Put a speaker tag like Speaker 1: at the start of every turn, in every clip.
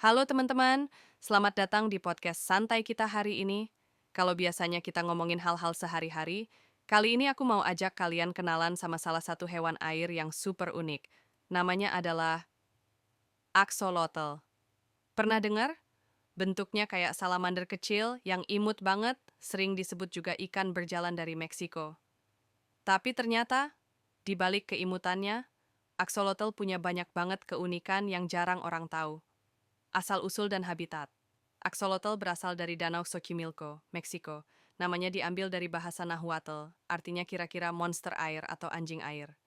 Speaker 1: Halo teman-teman, selamat datang di podcast santai kita hari ini. Kalau biasanya kita ngomongin hal-hal sehari-hari, kali ini aku mau ajak kalian kenalan sama salah satu hewan air yang super unik. Namanya adalah axolotl. Pernah dengar? Bentuknya kayak salamander kecil yang imut banget, sering disebut juga ikan berjalan dari Meksiko. Tapi ternyata, di balik keimutannya, axolotl punya banyak banget keunikan yang jarang orang tahu. Asal-usul dan habitat. Axolotl berasal dari Danau Xochimilco, Meksiko. Namanya diambil dari bahasa Nahuatl, artinya kira-kira monster air atau anjing air.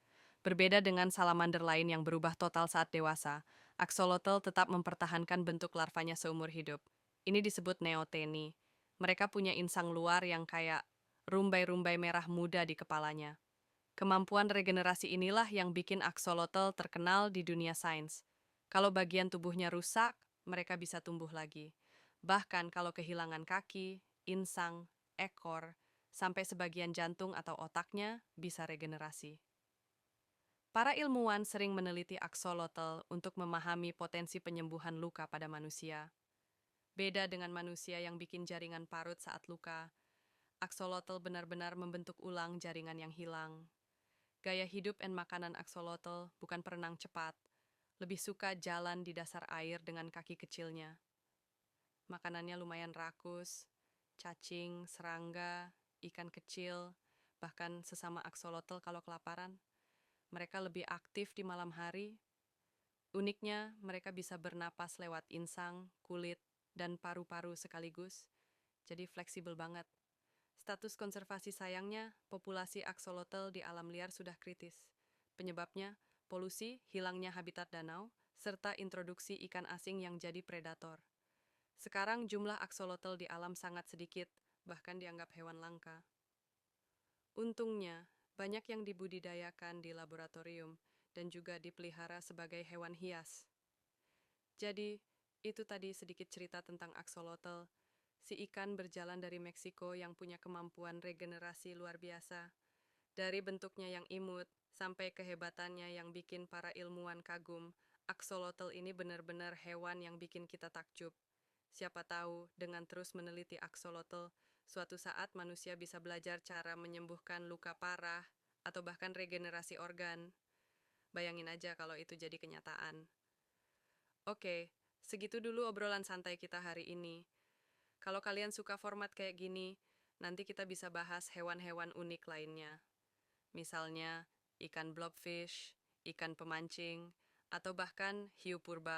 Speaker 1: Berbeda dengan salamander lain yang berubah total saat dewasa, axolotl tetap mempertahankan bentuk larvanya seumur hidup. Ini disebut neoteni. Mereka punya insang luar yang kayak rumbai-rumbai merah muda di kepalanya. Kemampuan regenerasi inilah yang bikin axolotl terkenal di dunia sains. Kalau bagian tubuhnya rusak, mereka bisa tumbuh lagi. Bahkan kalau kehilangan kaki, insang, ekor, sampai sebagian jantung atau otaknya bisa regenerasi. Para ilmuwan sering meneliti axolotl untuk memahami potensi penyembuhan luka pada manusia. Beda dengan manusia yang bikin jaringan parut saat luka, axolotl benar-benar membentuk ulang jaringan yang hilang. Gaya hidup dan makanan axolotl bukan perenang cepat, lebih suka jalan di dasar air dengan kaki kecilnya. Makanannya lumayan rakus, cacing, serangga, ikan kecil, bahkan sesama axolotl kalau kelaparan. Mereka lebih aktif di malam hari. Uniknya, mereka bisa bernapas lewat insang, kulit, dan paru-paru sekaligus, jadi fleksibel banget. Status konservasi sayangnya, populasi axolotl di alam liar sudah kritis. Penyebabnya, polusi, hilangnya habitat danau, serta introduksi ikan asing yang jadi predator. Sekarang jumlah axolotl di alam sangat sedikit, bahkan dianggap hewan langka. Untungnya, banyak yang dibudidayakan di laboratorium dan juga dipelihara sebagai hewan hias. Jadi, itu tadi sedikit cerita tentang axolotl, si ikan berjalan dari Meksiko yang punya kemampuan regenerasi luar biasa. Dari bentuknya yang imut sampai kehebatannya yang bikin para ilmuwan kagum, axolotl ini benar-benar hewan yang bikin kita takjub. Siapa tahu, dengan terus meneliti axolotl, suatu saat manusia bisa belajar cara menyembuhkan luka parah atau bahkan regenerasi organ. Bayangin aja kalau itu jadi kenyataan. Oke, segitu dulu obrolan santai kita hari ini. Kalau kalian suka format kayak gini, nanti kita bisa bahas hewan-hewan unik lainnya. Misalnya, ikan blobfish, ikan pemancing, atau bahkan hiu purba.